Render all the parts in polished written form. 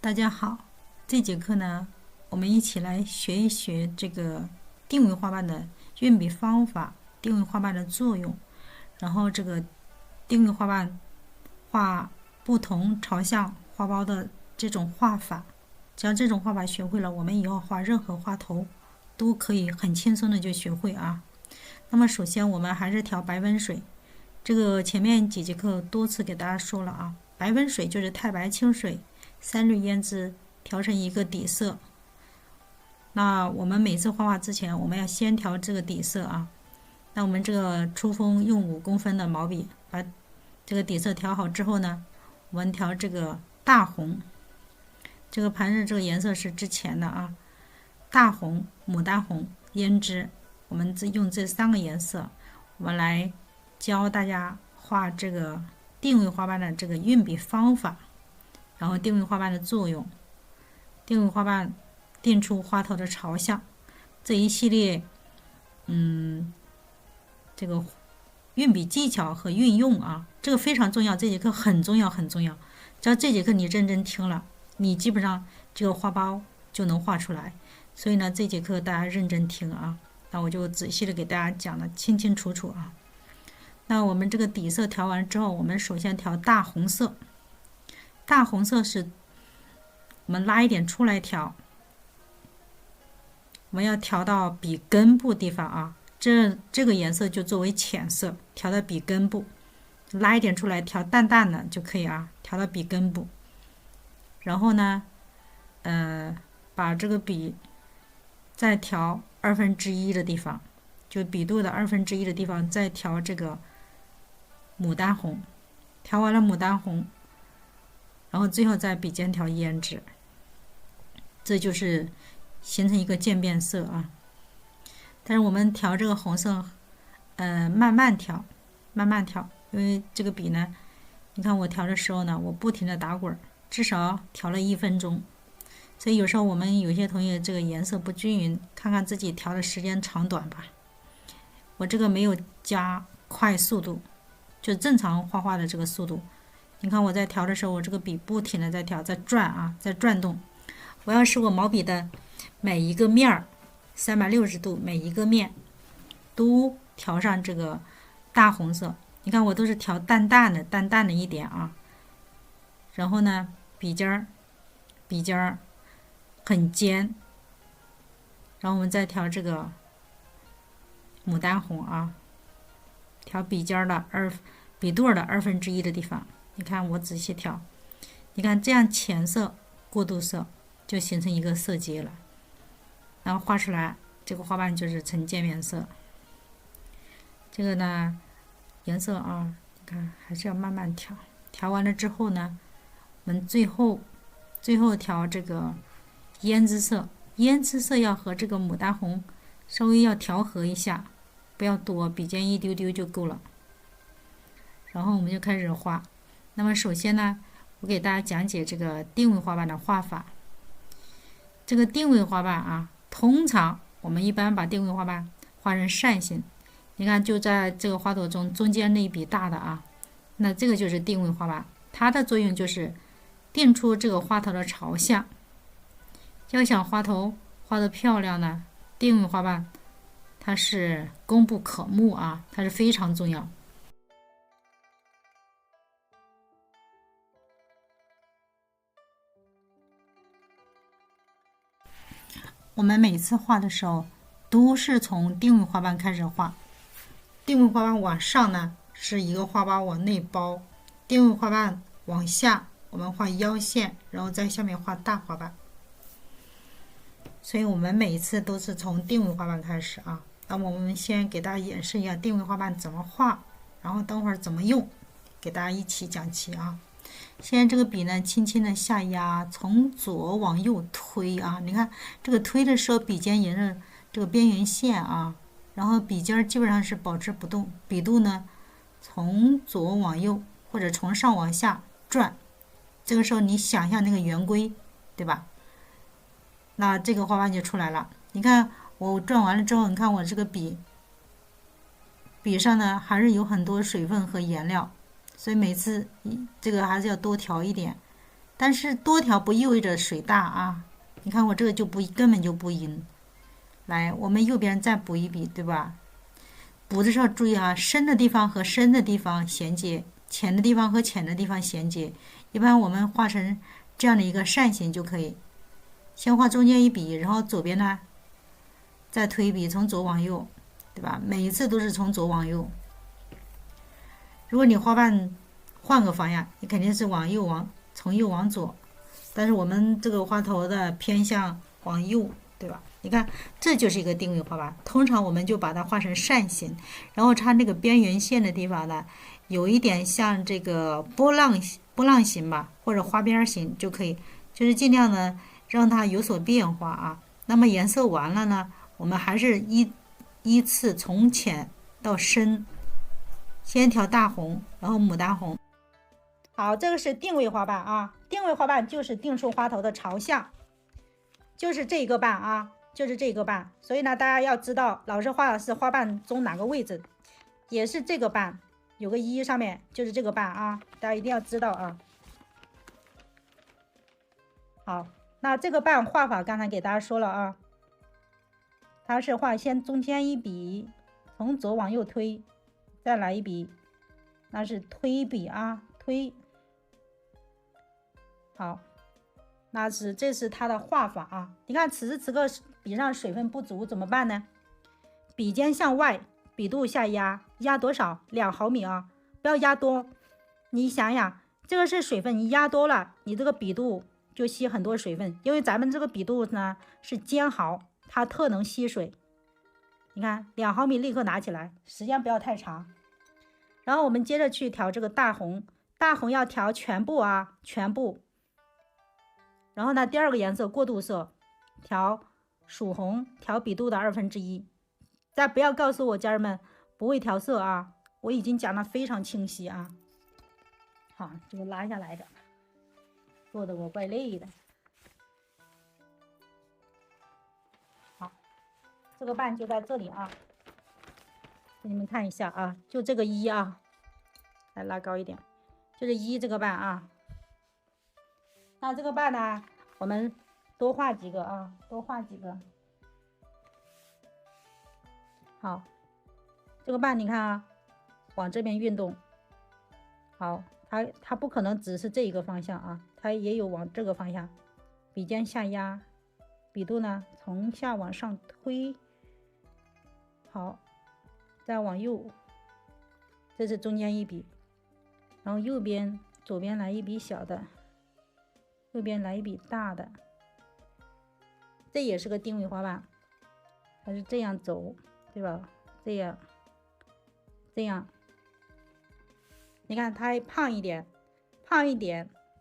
大家好，这节课呢，我们一起来学一学这个定位画板的运笔方法、定位画板的作用，然后这个定位画板画不同朝向花苞的这种画法。只要这种画法学会了，我们以后画任何花头都可以很轻松的就学会啊。那么首先我们还是调白温水，这个前面几节课多次给大家说了啊，白温水就是太白清水3氯胭脂调成一个底色。那我们每次画画之前，我们要先调这个底色啊。那我们这个出锋用5公分的毛笔，把这个底色调好之后呢，我们调这个大红。这个盘子这个颜色是之前的啊，大红、牡丹红、胭脂，我们用这3个颜色，我们来教大家画这个定位花瓣的这个运笔方法，然后定位花瓣的作用，定位花瓣定出花头的朝向，这一系列这个运笔技巧和运用啊，这个非常重要，这节课很重要很重要。只要这节课你认真听了，你基本上这个花苞就能画出来。所以呢，这节课大家认真听啊，那我就仔细的给大家讲的清清楚楚啊。那我们这个底色调完之后，我们首先调大红色。大红色是我们拉一点出来调，我们要调到笔根部地方啊，这个颜色就作为浅色，调到笔根部，拉一点出来调淡淡的就可以啊，调到笔根部。然后呢，把这个笔再调1/2的地方，就笔肚的1/2的地方再调这个牡丹红，调完了牡丹红，然后最后在笔尖调胭脂，这就是形成一个渐变色啊。但是我们调这个红色，慢慢调，慢慢调，因为这个笔呢，你看我调的时候呢，我不停的打滚，至少调了1分钟。所以有时候我们有些同学这个颜色不均匀，看看自己调的时间长短吧。我这个没有加快速度，就正常画画的这个速度。你看我在调的时候，我这个笔不停的在调，在转啊，在转动。我要使我毛笔的每一个面儿360度，每一个面都调上这个大红色。你看我都是调淡淡的，淡淡的一点啊。然后呢，笔尖儿很尖，然后我们再调这个牡丹红啊，调笔尖的笔肚的1/2的地方。你看我仔细调，你看这样浅色过渡色就形成一个色阶了，然后画出来这个花瓣就是呈渐变色。这个呢颜色啊，你看还是要慢慢调，调完了之后呢，我们最后调这个胭脂色，胭脂色要和这个牡丹红稍微要调和一下，不要多，笔尖一丢丢就够了。然后我们就开始画。那么首先呢，我给大家讲解这个定位花瓣的画法。这个定位花瓣啊，通常我们一般把定位花瓣画成扇形，你看就在这个花朵中间那一笔大的啊，那这个就是定位花瓣，它的作用就是定出这个花头的朝向。要想花头画得漂亮呢，定位花瓣它是功不可没啊，它是非常重要。我们每次画的时候都是从定位花瓣开始画，定位花瓣往上呢是一个花瓣往内包，定位花瓣往下我们画腰线，然后在下面画大花瓣。所以我们每一次都是从定位花瓣开始啊。那么我们先给大家演示一下定位花瓣怎么画，然后等会儿怎么用，给大家一起讲起啊。现在这个笔呢，轻轻的下压，从左往右推啊。你看这个推的时候，笔尖沿着这个边缘线啊，然后笔尖基本上是保持不动，笔肚呢从左往右或者从上往下转。这个时候你想象那个圆规，对吧？那这个花瓣就出来了。你看我转完了之后，你看我这个笔上呢还是有很多水分和颜料。所以每次这个还是要多调一点，但是多条不意味着水大啊。你看我这个就不根本就不阴。来，我们右边再补一笔，对吧？补的时候注意啊，深的地方和深的地方衔接，浅的地方和浅的地方衔接。一般我们画成这样的一个扇形就可以。先画中间一笔，然后左边呢再推一笔，从左往右，对吧？每一次都是从左往右。如果你花瓣换个方向，你肯定是从右往左，但是我们这个花头的偏向往右，对吧？你看，这就是一个定位花瓣。通常我们就把它画成扇形，然后它那个边缘线的地方呢，有一点像这个波浪形吧，或者花边形就可以，就是尽量的让它有所变化啊。那么颜色完了呢，我们还是依次从浅到深，先调大红，然后牡丹红。好，这个是定位花瓣啊，定位花瓣就是定出花头的朝向，就是这个瓣啊。就是这个瓣，所以呢，大家要知道老师画的是花瓣中哪个位置，也是这个瓣，有个一上面就是这个瓣啊，大家一定要知道啊。好，那这个瓣画法刚才给大家说了啊，它是画先中间一笔，从左往右推，再来一笔，那是推笔啊，推。好，这是它的画法啊。你看此时此刻笔上水分不足怎么办呢？笔尖向外，笔肚下压，压多少？2毫米啊，不要压多。你想想，这个是水分，你压多了，你这个笔肚就吸很多水分，因为咱们这个笔肚呢是尖毫，它特能吸水。你看2毫米立刻拿起来，时间不要太长。然后我们接着去调这个大红，大红要调全部啊，全部。然后呢，第二个颜色过渡色，调曙红，调笔肚的1/2。大家不要告诉我家人们不会调色啊，我已经讲得非常清晰啊。好，这个拉下来的，做的我怪累的。好，这个瓣就在这里啊，给你们看一下啊，就这个一啊，来拉高一点，就是一这个瓣啊。那这个瓣呢，我们多画几个啊，多画几个。好，这个瓣你看啊，往这边运动。好，它不可能只是这一个方向啊，它也有往这个方向。笔尖下压，笔肚呢从下往上推。好，再往右，这是中间一笔，然后左边来一笔小的。右边来一笔大的，这也是个定位花瓣，它是这样走，对吧？这样，你看它还胖一点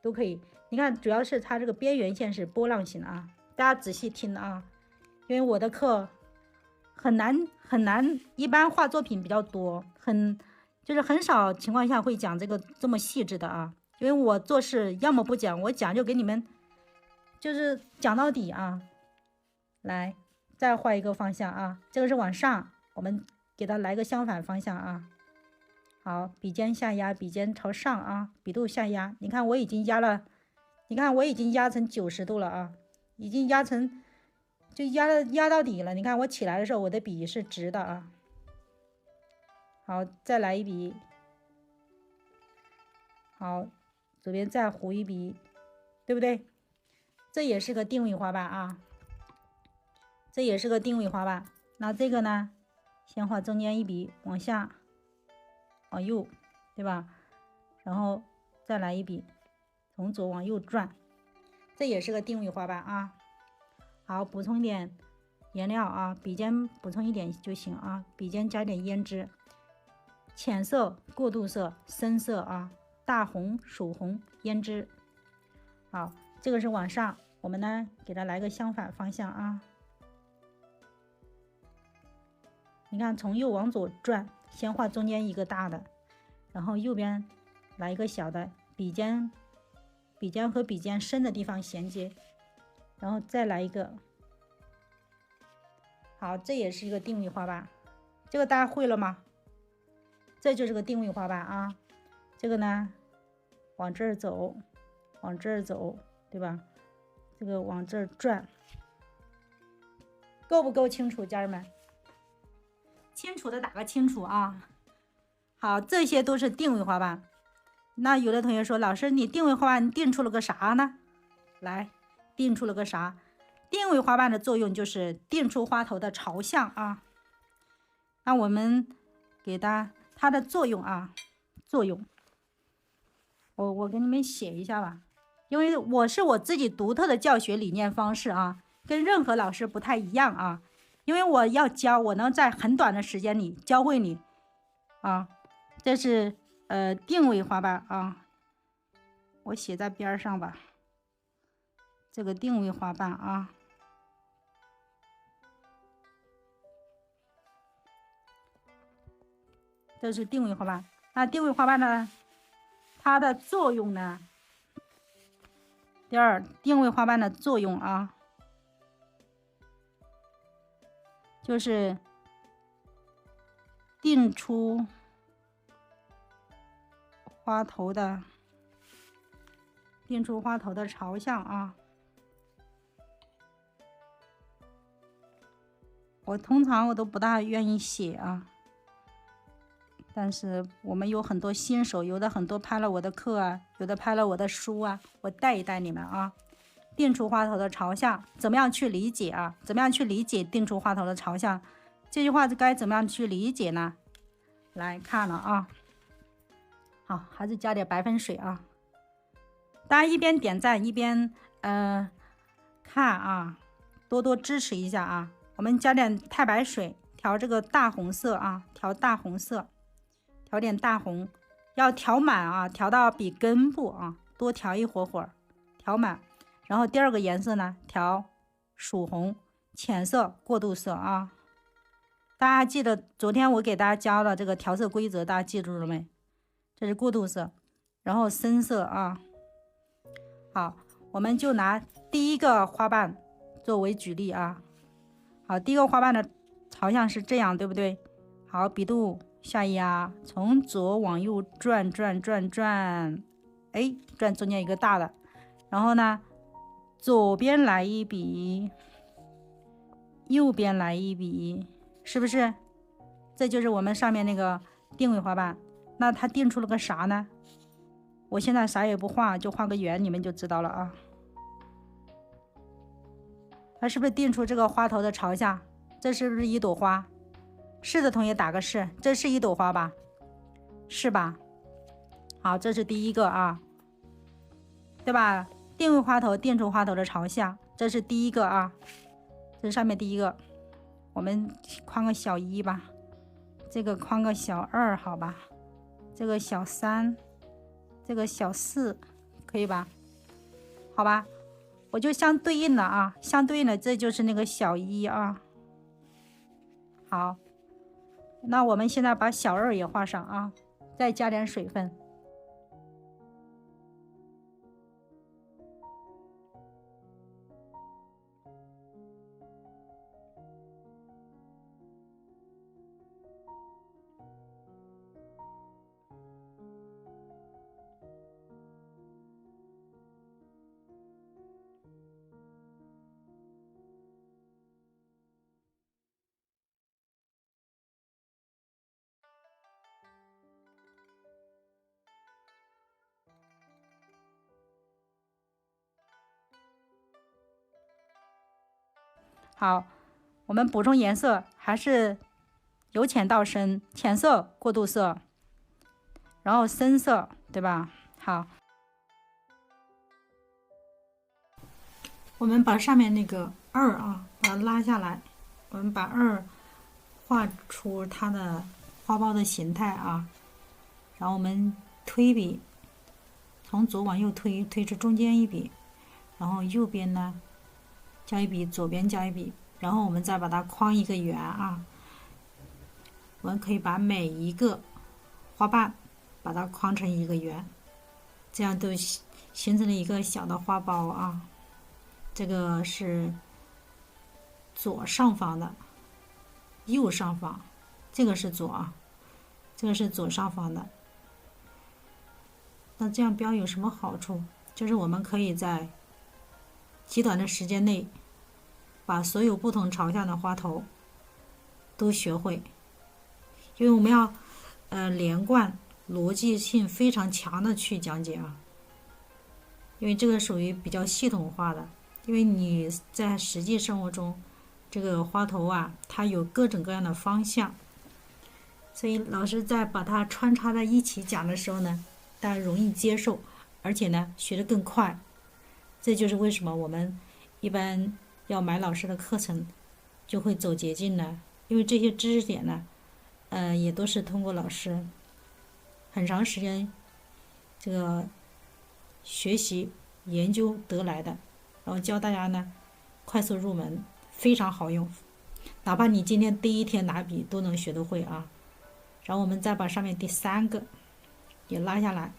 都可以。你看，主要是它这个边缘线是波浪形啊，大家仔细听啊，因为我的课很难，一般画作品比较多，就是很少情况下会讲这个这么细致的啊。因为我做事要么不讲，我讲就给你们就是讲到底啊。来，再画一个方向啊，这个是往上，我们给它来个相反方向啊。好，笔尖下压，笔尖朝上啊，笔肚下压。你看我已经压了，你看我已经压成90度了啊，已经压成就压到底了。你看我起来的时候，我的笔是直的啊。好，再来一笔。好。左边再糊一笔，对不对？这也是个定位花瓣啊，这也是个定位花瓣。那这个呢，先画中间一笔，往下，往右，对吧？然后再来一笔，从左往右转，这也是个定位花瓣啊。好，补充一点颜料啊，笔尖补充一点就行啊，笔尖加点胭脂，浅色、过渡色、深色啊。大红、曙红、胭脂。好，这个是往上，我们呢给它来个相反方向啊。你看，从右往左转，先画中间一个大的，然后右边来一个小的，笔尖和笔尖深的地方衔接，然后再来一个。好，这也是一个定位花瓣，这个大家会了吗？这就是个定位花瓣啊。这个呢，往这儿走，往这儿走，对吧？这个往这儿转，够不够清楚，家人们？清楚的打个清楚啊！好，这些都是定位花瓣。那有的同学说，老师，你定位花瓣定出了个啥呢？来，定出了个啥？定位花瓣的作用就是定出花头的朝向啊。那我们给它的作用啊，作用，我给你们写一下吧，因为我是我自己独特的教学理念方式啊，跟任何老师不太一样啊。因为我要教，我能在很短的时间里教会你啊。这是定位花瓣啊，我写在边上吧。这个定位花瓣啊，这是定位花瓣。那定位花瓣呢，它的作用呢？第二，定位花瓣的作用啊，就是定出花头的朝向啊。我通常我都不大愿意写啊，但是我们有很多新手，有的很多拍了我的课啊，有的拍了我的书啊，我带一带你们啊。定出花头的朝向，怎么样去理解啊？怎么样去理解定出花头的朝向？这句话该怎么样去理解呢？来看了啊，好，还是加点白粉水啊。大家一边点赞一边看啊，多多支持一下啊。我们加点太白水，调这个大红色啊，调大红色，调点大红，要调满啊，调到比根部啊，多调一会儿，调满。然后第二个颜色呢，调曙红，浅色过渡色啊。大家记得昨天我给大家教了这个调色规则，大家记住了没？这是过渡色，然后深色啊。好，我们就拿第一个花瓣作为举例啊。好，第一个花瓣的朝向是这样，对不对？好，笔肚下压，从左往右转，哎，转中间一个大的，然后呢，左边来一笔，右边来一笔，是不是？这就是我们上面那个定位花瓣。那它定出了个啥呢？我现在啥也不画，就画个圆，你们就知道了啊。它是不是定出这个花头的朝向？这是不是一朵花？是的同学打个是，这是一朵花吧？是吧？好，这是第一个啊，对吧？定位花头，定出花头的朝向，这是第一个啊，这是上面第一个。我们框个小1吧，这个框个小2，好吧？这个小3，这个小4，可以吧？好吧？我就相对应的啊，相对应的这就是那个小1啊。好，那我们现在把小2也画上啊，再加点水分。好，我们补充颜色还是由浅到深，浅色过渡色，然后深色，对吧？好，我们把上面那个2啊，把它拉下来，我们把2画出它的花苞的形态啊，然后我们推笔，从左往右推，推出中间一笔，然后右边呢加一笔，左边加一笔，然后我们再把它框一个圆啊。我们可以把每一个花瓣把它框成一个圆，这样都形成了一个小的花苞啊。这个是左上方的，右上方，这个是左啊，这个是左上方的。那这样标有什么好处？就是我们可以在极短的时间内把所有不同朝向的花头都学会，因为我们要连贯、逻辑性非常强的去讲解啊，因为这个属于比较系统化的，因为你在实际生活中，这个花头啊，它有各种各样的方向，所以老师在把它穿插在一起讲的时候呢，大家容易接受，而且呢学得更快。这就是为什么我们一般要买老师的课程就会走捷径呢，因为这些知识点呢也都是通过老师很长时间这个学习研究得来的，然后教大家呢快速入门，非常好用，哪怕你今天第一天拿笔都能学得会啊。然后我们再把上面第3个也拉下来，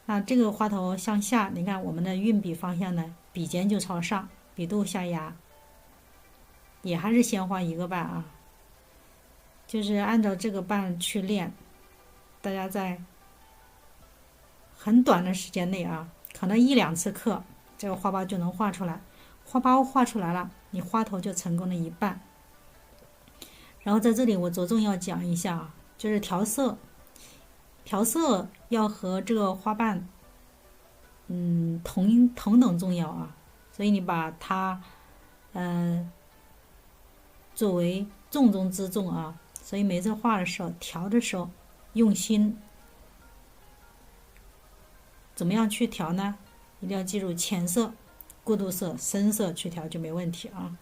那这个花头向下，你看我们的运笔方向呢，笔尖就朝上，笔肚下压，也还是先画1个瓣啊，就是按照这个瓣去练，大家在很短的时间内啊，可能1、2次课，这个花苞就能画出来。花苞画出来了，你花头就成功了一半。然后在这里我着重要讲一下啊，就是调色，调色要和这个花瓣同等重要啊，所以你把它作为重中之重啊，所以每次画的时候调的时候用心。怎么样去调呢？一定要记住浅色、过渡色、深色去调就没问题啊。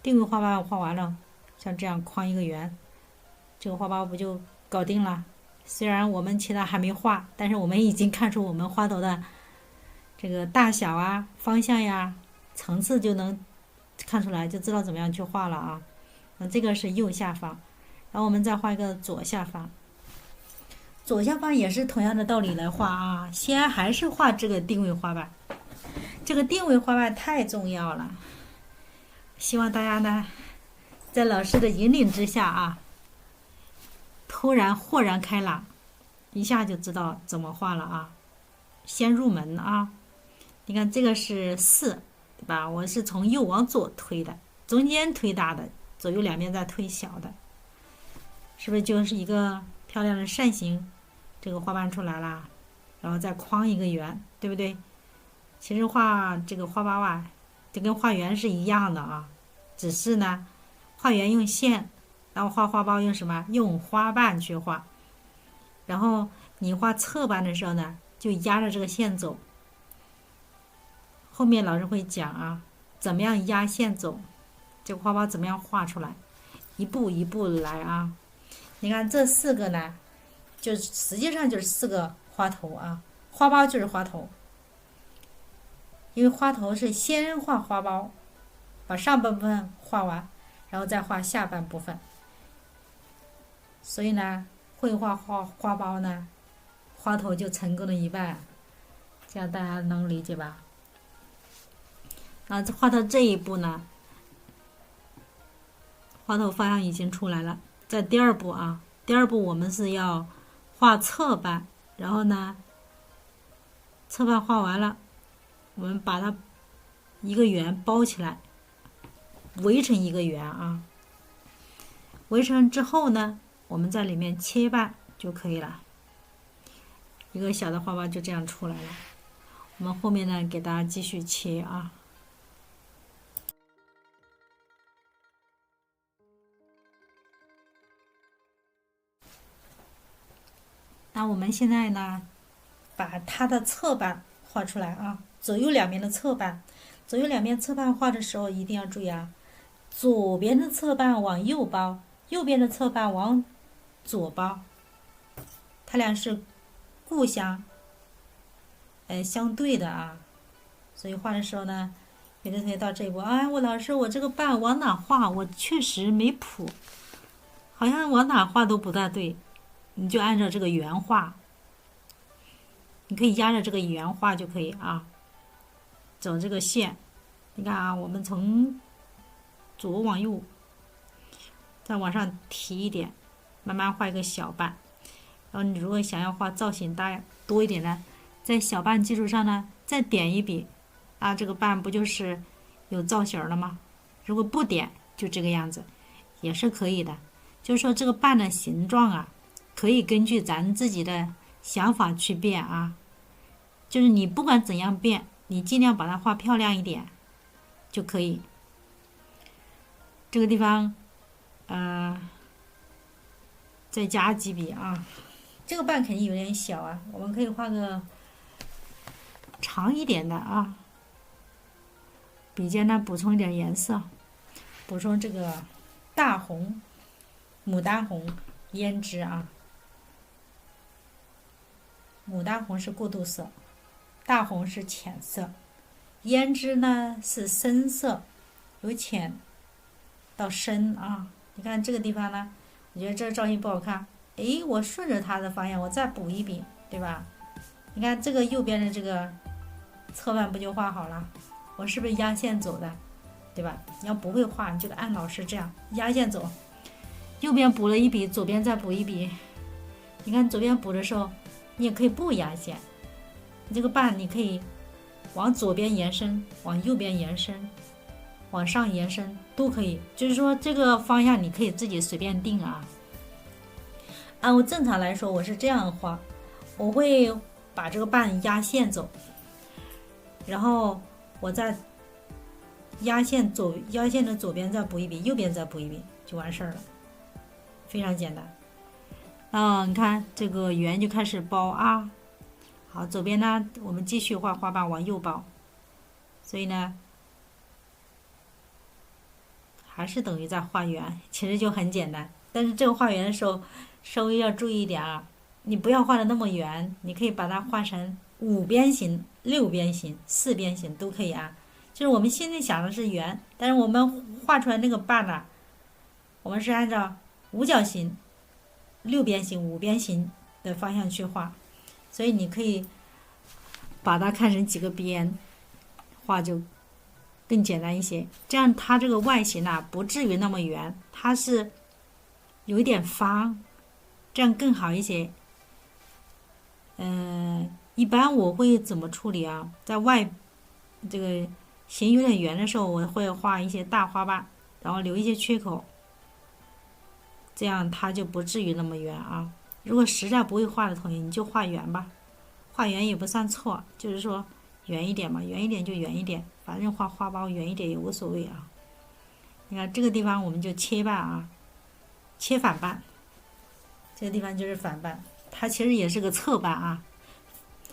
定位花瓣画完了，像这样框一个圆，这个花苞不就搞定了？虽然我们其他还没画，但是我们已经看出我们花头的这个大小啊、方向呀、层次就能看出来，就知道怎么样去画了啊。这个是右下方，然后我们再画一个左下方。左下方也是同样的道理来画啊，先还是画这个定位花瓣，这个定位花瓣太重要了，希望大家呢在老师的引领之下啊，突然豁然开朗，一下就知道怎么画了啊。先入门啊，你看这个是4，对吧？我是从右往左推的，中间推大的，左右两边再推小的，是不是就是一个漂亮的扇形这个花瓣出来了？然后再框一个圆，对不对？其实画这个花苞啊，就跟画圆是一样的啊，只是呢，画圆用线，然后画花苞用什么？用花瓣去画。然后你画侧瓣的时候呢，就压着这个线走。后面老师会讲啊，怎么样压线走，这个花苞怎么样画出来，一步一步来啊。你看这4个呢，就实际上就是4个花头啊，花苞就是花头，因为花头是先画花苞，把上半部分画完，然后再画下半部分。所以呢，会画花苞呢，花头就成功了一半，这样大家能理解吧？画到这一步呢，花头方向已经出来了。在第2步啊，第2步我们是要画侧瓣，然后呢，侧瓣画完了，我们把它一个圆包起来，围成一个圆啊。围成之后呢，我们在里面切瓣就可以了。一个小的花苞就这样出来了。我们后面呢，给大家继续切啊。那我们现在呢，把它的侧瓣画出来啊，左右两边的侧瓣，左右两边侧瓣画的时候一定要注意啊，左边的侧瓣往右包，右边的侧瓣往左包，它俩是互相相对的啊。所以画的时候呢，有的同学到这一步，哎，我老师我这个瓣往哪画？我确实没谱，好像往哪画都不大对。你就按照这个圆画，你可以压着这个圆画就可以啊，走这个线。你看啊，我们从左往右，再往上提一点，慢慢画一个小瓣。然后你如果想要画造型多一点呢，在小瓣基础上呢，再再点一笔，啊，这个瓣不就是有造型了吗？如果不点，就这个样子，也是可以的。就是说这个瓣的形状啊，可以根据咱自己的想法去变啊。就是你不管怎样变，你尽量把它画漂亮一点就可以。这个地方，再加几笔啊。这个瓣肯定有点小啊，我们可以画个长一点的啊。笔尖呢补充一点颜色，补充这个大红、牡丹红胭脂啊。牡丹红是过渡色，大红是浅色，胭脂呢是深色，由浅到深啊。你看这个地方呢，我觉得这个造型不好看，诶，我顺着它的方向我再补一笔，对吧？你看这个右边的这个侧瓣不就画好了？我是不是压线走的，对吧？你要不会画，你就按老师这样压线走，右边补了一笔，左边再补一笔。你看左边补的时候，你也可以不压线，你这个瓣你可以往左边延伸，往右边延伸，往上延伸都可以，就是说这个方向你可以自己随便定啊。按我正常来说，我是这样画，我会把这个瓣压线走，然后我再压线的左边再补一笔，右边再补一笔，就完事儿了，非常简单。你看这个圆就开始包啊。好，左边呢，我们继续画花瓣往右包，所以呢，还是等于在画圆，其实就很简单。但是这个画圆的时候，稍微要注意一点啊，你不要画的那么圆，你可以把它画成5边形、6边形、4边形都可以啊。就是我们心里想的是圆，但是我们画出来那个瓣呢，我们是按照五角形、6边形、5边形的方向去画，所以你可以把它看成几个边，画就更简单一些。这样它这个外形啊，不至于那么圆，它是有一点方，这样更好一些。一般我会怎么处理啊？在这个形有点圆的时候，我会画一些大花瓣，然后留一些缺口，这样它就不至于那么圆啊。如果实在不会画的同学，你就画圆吧，画圆也不算错，就是说圆一点嘛，圆一点就圆一点，反正画花苞圆一点也无所谓啊。你看这个地方我们就切瓣啊，切反瓣，这个地方就是反瓣，它其实也是个侧瓣啊，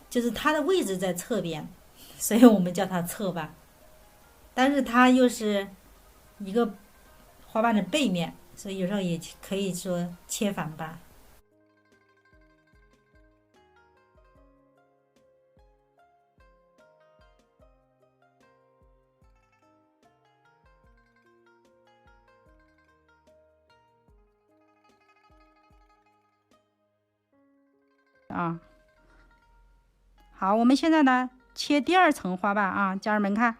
就是它的位置在侧边，所以我们叫它侧瓣，但是它又是一个花瓣的背面，所以有时候也可以说切反瓣。啊，好，我们现在呢切第2层花瓣啊，家人们看，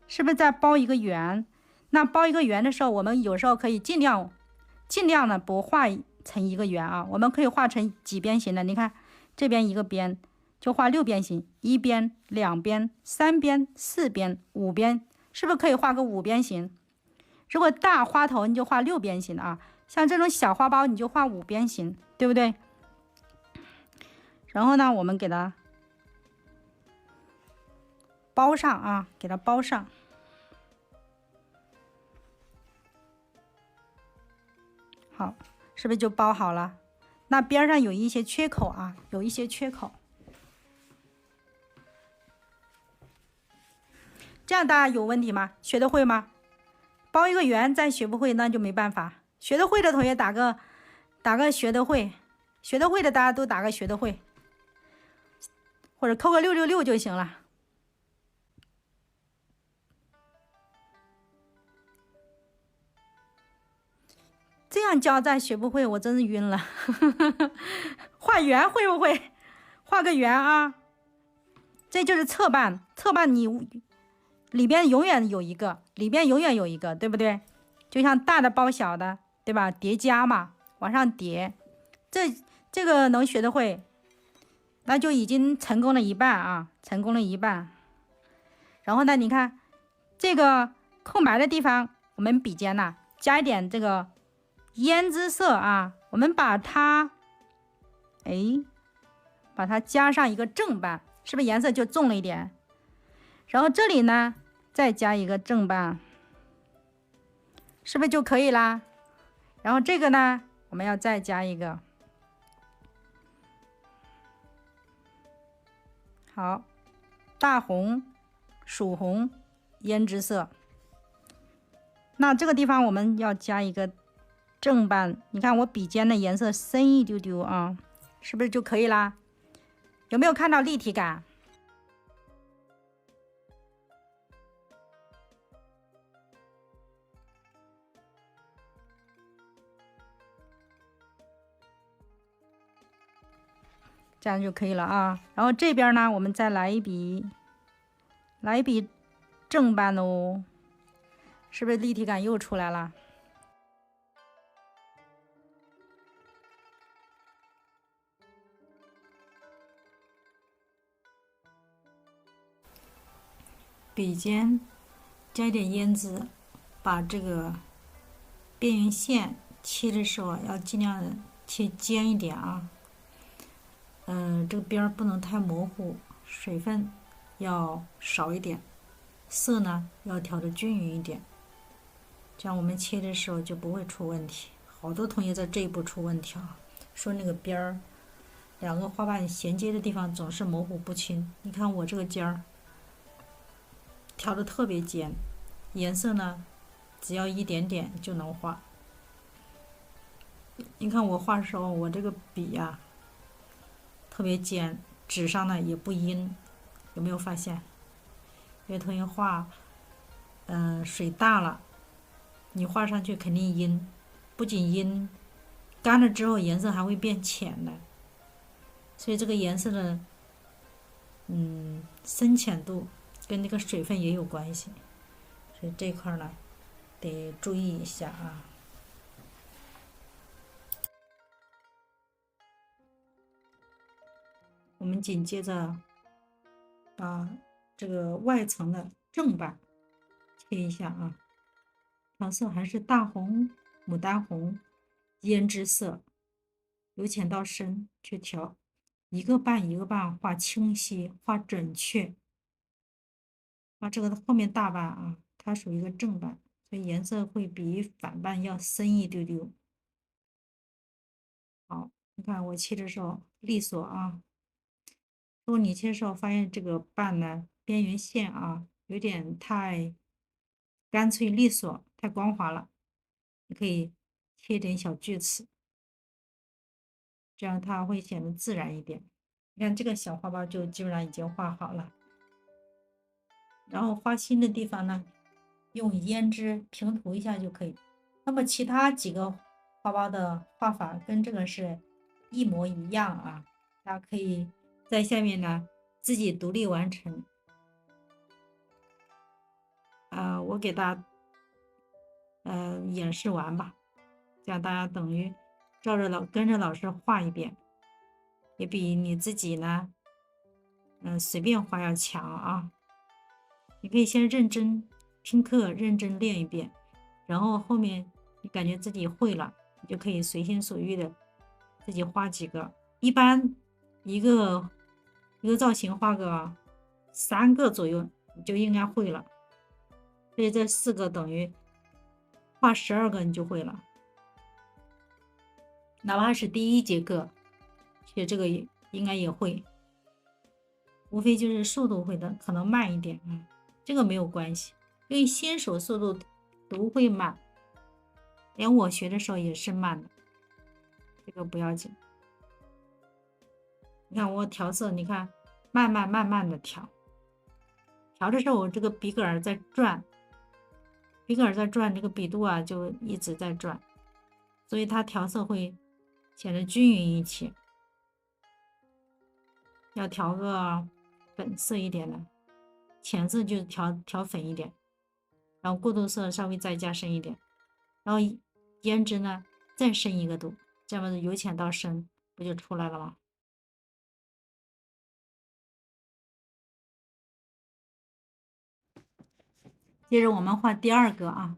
是不是在包一个圆？那包一个圆的时候，我们有时候可以尽量的不画成一个圆啊，我们可以画成几边形的。你看这边一个边就画6边形，1边、2边、3边、4边、5边，是不是可以画个5边形？如果大花头你就画6边形啊，像这种小花苞你就画5边形，对不对？然后呢，我们给它包上啊，给它包上。好，是不是就包好了？那边上有一些缺口啊，有一些缺口。这样大家有问题吗？学得会吗？包一个圆再学不会，那就没办法。学得会的同学打个学得会，学得会的大家都打个学得会，或者扣个666就行了。这样教再学不会，我真是晕了。画圆会不会？画个圆啊，这就是侧瓣。侧瓣你里边永远有一个，对不对？就像大的包小的，对吧？叠加嘛，往上叠。这个能学得会，那就已经成功了一半啊，成功了一半。然后呢，你看这个空白的地方，我们笔尖呢加一点这个胭脂色啊，我们把它，把它加上一个正半，是不是颜色就重了一点？然后这里呢再加一个正半，是不是就可以啦？然后这个呢，我们要再加一个。好，大红、曙红、胭脂色。那这个地方我们要加一个正半，你看我笔尖的颜色深一丢丢啊，是不是就可以啦？有没有看到立体感？这样就可以了啊。然后这边呢，我们再来一笔正半哦，是不是立体感又出来了？笔尖加一点胭脂，把这个边缘线切的时候要尽量切尖一点啊。这个边儿不能太模糊，水分要少一点，色呢要调的均匀一点，这样我们切的时候就不会出问题。好多同学在这一步出问题啊，说那个边儿两个花瓣衔接的地方总是模糊不清。你看我这个尖儿调的特别尖，颜色呢只要一点点就能画。你看我画的时候，我这个笔呀，特别尖，纸上呢也不阴，有没有发现？有同学画，水大了，你画上去肯定阴，不仅阴，干了之后颜色还会变浅的。所以这个颜色的，深浅度跟这个水分也有关系，所以这块呢得注意一下啊。我们紧接着把这个外层的正半切一下啊，调色还是大红、牡丹红、胭脂色，由浅到深去调，一个半一个半画清晰，画准确。把这个后面大半啊，它属于一个正半，所以颜色会比反半要深一丢丢。好，你看我切的时候利索啊。如果你切的时候发现这个瓣呢边缘线啊有点太干脆利索，太光滑了，你可以切点小锯齿，这样它会显得自然一点。你看这个小花苞就基本上已经画好了，然后花心的地方呢，用胭脂平涂一下就可以。那么其他几个花苞的画法跟这个是一模一样啊，大家可以在下面呢自己独立完成。我给大家演示完吧，这样大家等于跟着老师画一遍，也比你自己呢随便画要强啊。你可以先认真听课，认真练一遍，然后后面你感觉自己会了，你就可以随心所欲的自己画几个。一般一个造型画个3个左右，你就应该会了。所以这4个等于画12个你就会了。哪怕是第1节课学这个应该也会，无非就是速度会的可能慢一点啊。这个没有关系，因为新手速度都会慢，连我学的时候也是慢的，这个不要紧。你看我调色，你看慢慢的调，调的时候我这个笔杆在转，这个笔肚啊就一直在转，所以它调色会显得均匀一些。要调个粉色一点的，浅色就调粉一点，然后过渡色稍微再加深一点，然后胭脂呢再深1个度，这样子由浅到深不就出来了吗？接着我们画第二个啊，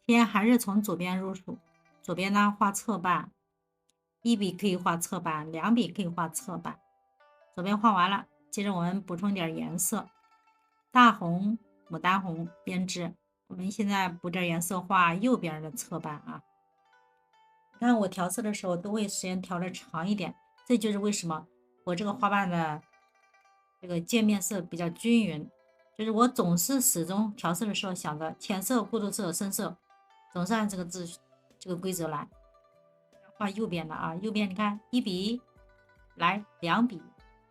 先还是从左边入手，左边呢画侧瓣，一笔可以画侧瓣，两笔可以画侧瓣。左边画完了，接着我们补充点颜色，大红、牡丹红编织。我们现在补点颜色，画右边的侧瓣啊。你看我调色的时候都会时间调的长一点，这就是为什么我这个花瓣的这个渐变色比较均匀。就是我总是始终调色的时候想着浅色、过渡色、深色，总是按这个规则来。画右边的啊，右边你看一笔，来两笔，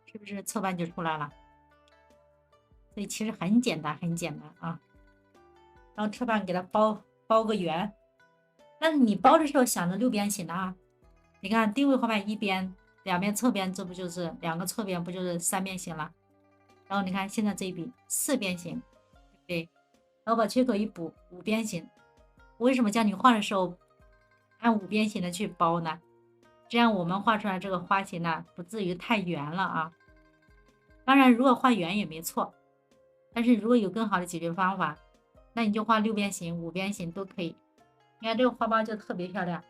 是不是侧瓣就出来了？所以其实很简单，很简单啊。然后侧瓣给它包个圆，但是你包的时候想着六边形的啊。你看定位花瓣一边，两边侧边，这不就是两个侧边不就是三边形了？然后你看现在这一笔四边形，对不对？然后把缺口一补，五边形。为什么叫你画的时候按五边形的去包呢？这样我们画出来这个花型呢，不至于太圆了啊。当然，如果画圆也没错，但是如果有更好的解决方法，那你就画六边形、五边形都可以。你看这个花苞就特别漂亮，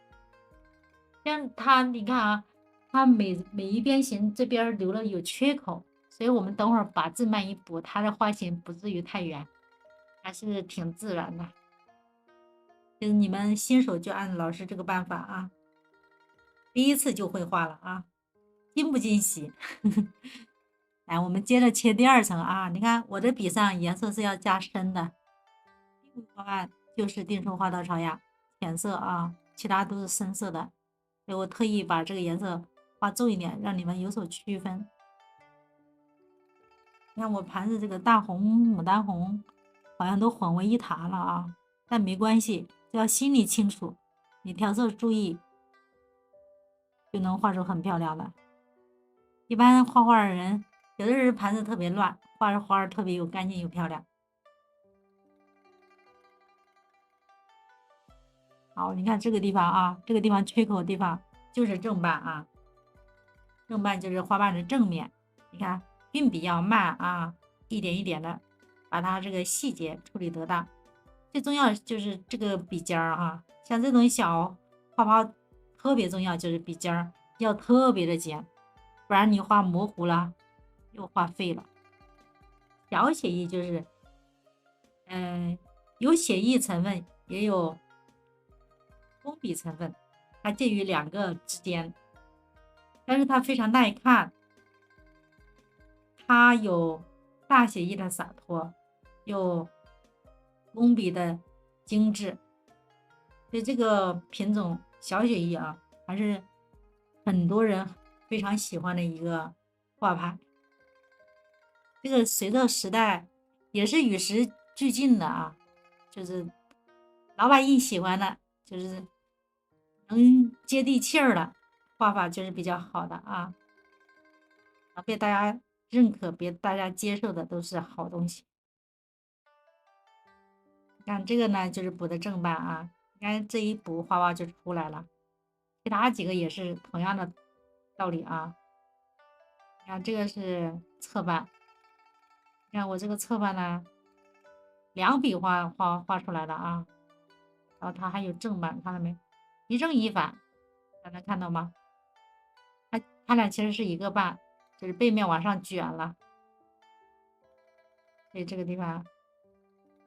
像它，你看啊，它每一边形这边留了有缺口，所以我们等会儿把正瓣一补，它的花型不至于太圆，还是挺自然的。就是你们新手就按老师这个办法啊，第一次就会画了啊，惊不惊喜？来，我们接着切第二层啊。你看我这笔上颜色是要加深的，定位花瓣就是定春花稻草呀，浅色啊，其他都是深色的。所以我特意把这个颜色画重一点，让你们有所区分。你看我盘子这个大红、牡丹红好像都混为一谈了啊，但没关系，只要心里清楚，你调色注意，就能画出很漂亮的。一般画画的人，有的人盘子特别乱，画着花儿特别又干净又漂亮。好，你看这个地方啊，这个地方缺口的地方就是正瓣啊，正瓣就是花瓣的正面。你看运笔要慢啊，一点一点的把它这个细节处理得当。最重要的就是这个笔尖儿啊，像这种小花苞特别重要，就是笔尖儿要特别的尖，不然你画模糊了，又画废了。小写意就是，有写意成分，也有工笔成分，它介于两个之间，但是它非常耐看，它有大写意的洒脱，有工笔的精致，所以这个品种小写意啊，还是很多人非常喜欢的一个画派。这个随着时代也是与时俱进的啊，就是老百姓喜欢的，就是能接地气儿的画法，就是比较好的啊，被大家认可、被大家接受的都是好东西。看这个呢，就是补的正瓣啊，你看这一补花苞就出来了，其他几个也是同样的道理啊。你看这个是侧瓣，你看我这个侧瓣呢，两笔画出来了啊，然后它还有正瓣，看到没？一正一反，大家看到吗？它俩其实是一个瓣，就是背面往上卷了，所以这个地方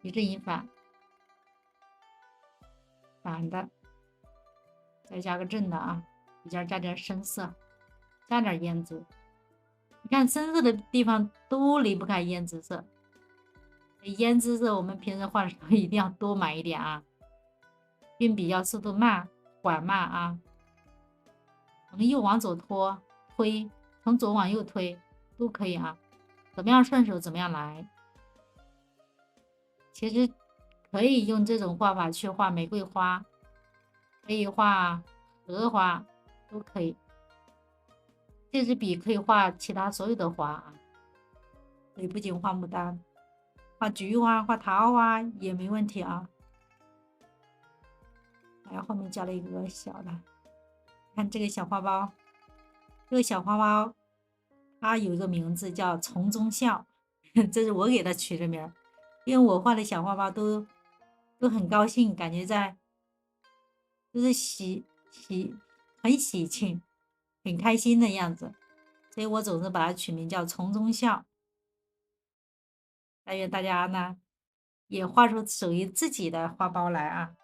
一正一反，反的，再加个正的啊，笔尖加点深色，加点胭脂。你看深色的地方都离不开胭脂色，胭脂色我们平时画的时候一定要多买一点啊。运笔要速度慢，缓慢啊，从右往左推，从左往右推都可以啊，怎么样顺手怎么样来。其实可以用这种画法去画玫瑰花，可以画荷花，都可以。这支笔可以画其他所有的花啊，所以不仅画牡丹，画菊花、画桃花也没问题啊。还有后面加了一个小的，看这个小花苞，这个小花苞它有一个名字叫丛中笑，这是我给它取的名儿。因为我画的小花苞都很高兴，感觉就是很喜庆、很开心的样子，所以我总是把它取名叫“从中笑”。但愿大家呢也画出属于自己的花苞来啊！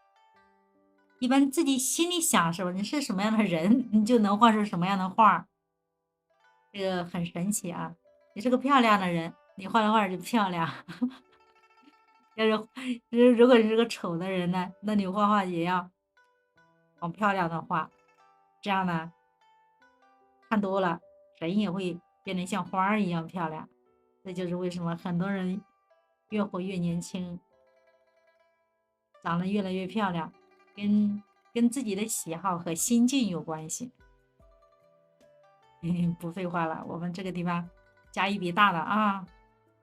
一般自己心里想什么，你是什么样的人，你就能画出什么样的画，这个很神奇啊！你是个漂亮的人，你画的画就漂亮；要是如果你是个丑的人呢，那你画画也要往漂亮的画，这样呢，看多了人也会变得像花儿一样漂亮。这就是为什么很多人越活越年轻，长得越来越漂亮，跟自己的喜好和心境有关系。不废话了，我们这个地方加一笔大的啊，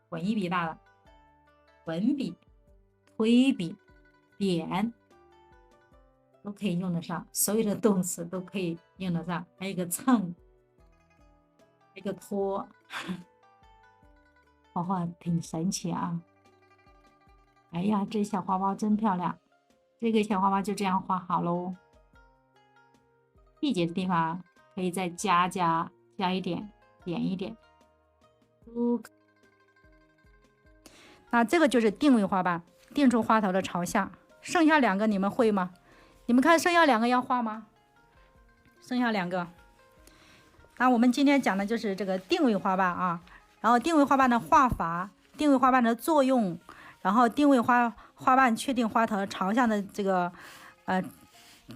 滚一笔大的，文笔、推笔、点都可以用得上，所有的动词都可以用得上，还有一个蹭，一个拖，画画挺神奇啊！哎呀，这小花苞真漂亮，这个小花苞就这样画好喽。细节的地方可以再加一点，点一点。那这个就是定位花瓣，定出花头的朝向。剩下两个你们会吗？你们看剩下两个要画吗？剩下两个。那我们今天讲的就是这个定位花瓣啊，然后定位花瓣的画法，定位花瓣的作用，然后定位花瓣确定花头朝向的这个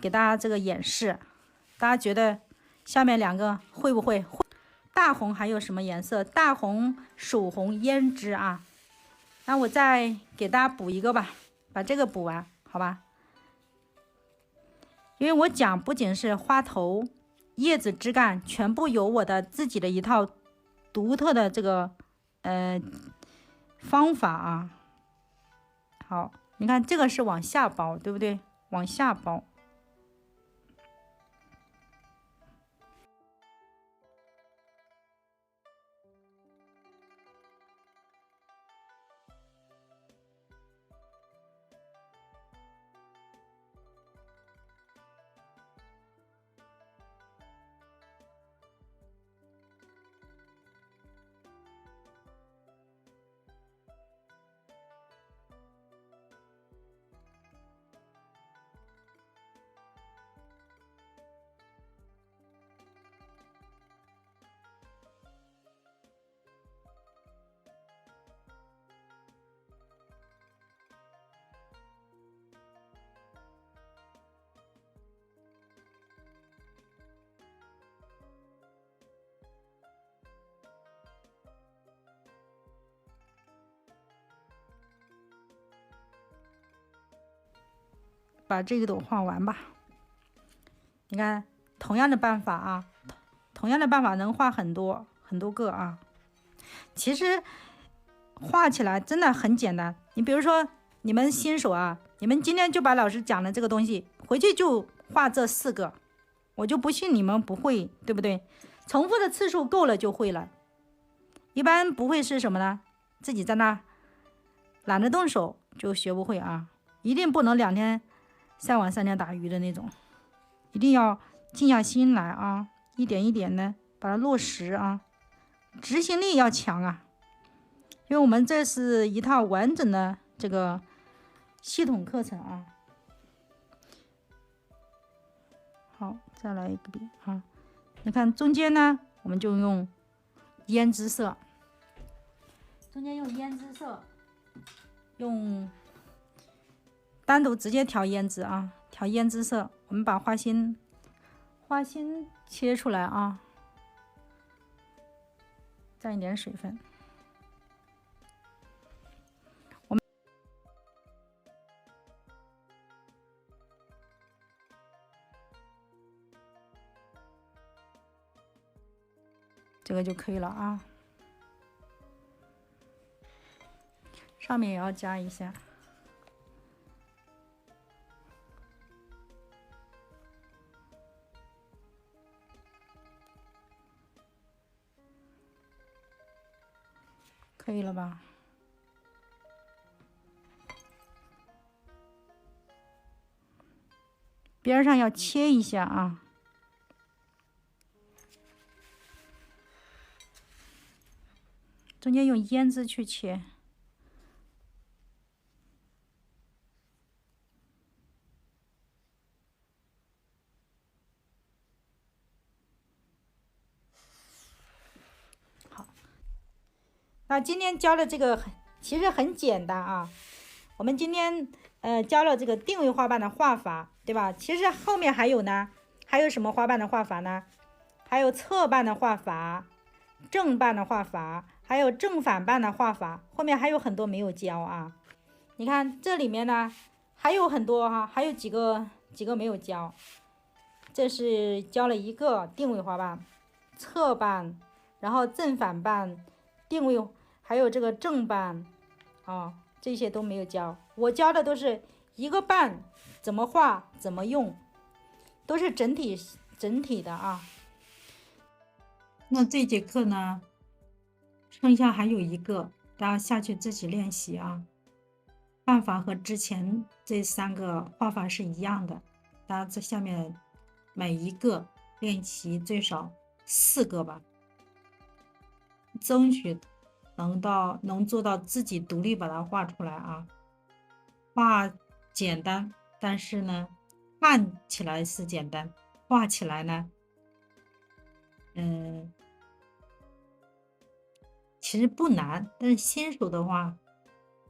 给大家这个演示。大家觉得下面两个会不会？大红还有什么颜色？大红、曙红、胭脂啊。那我再给大家补一个吧，把这个补完，好吧？因为我讲不仅是花头、叶子、枝干，全部有我的自己的一套独特的这个方法啊。好，你看这个是往下包，对不对？往下包。把这个都画完吧。你看，同样的办法啊，同样的办法能画很多个啊。其实画起来真的很简单。你比如说，你们新手啊，你们今天就把老师讲的这个东西回去就画这4个，我就不信你们不会，对不对？重复的次数够了就会了。一般不会是什么呢？自己在那懒得动手就学不会啊。一定不能2天3碗3天打鱼的那种，一定要静下心来啊，一点一点的把它落实啊，执行力要强啊。因为我们这是一套完整的这个系统课程啊。好，再来一个笔啊。你看中间呢，我们就用胭脂色，中间用胭脂色，用单独直接调胭脂啊，调胭脂色。我们把花心切出来啊，沾一点水分。这个就可以了啊，上面也要加一下。可以了吧？边上要切一下啊。中间用胭脂去切。好，那今天教的这个其实很简单啊。我们今天教了这个定位花瓣的画法，对吧？其实后面还有呢，还有什么花瓣的画法呢？还有侧瓣的画法、正瓣的画法，还有正反瓣的画法，后面还有很多没有教啊。你看这里面呢还有很多哈，还有几个没有教。这是教了一个定位花瓣、侧瓣，然后正反瓣、定位，还有这个正瓣啊。这些都没有教，我教的都是一个瓣怎么画怎么用，都是整体的啊。那这节课呢，剩下还有一个，大家下去自己练习啊。办法和之前这3个画法是一样的，大家在下面每一个练习最少4个吧，争取能做到自己独立把它画出来啊。画简单，但是呢，看起来是简单，画起来呢，其实不难，但是新手的话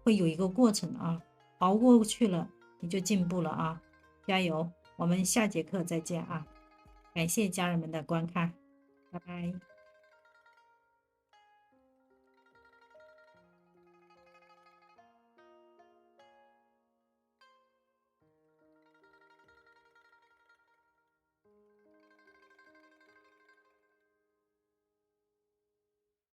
会有一个过程啊，熬过去了你就进步了啊，加油！我们下节课再见啊，感谢家人们的观看，拜拜。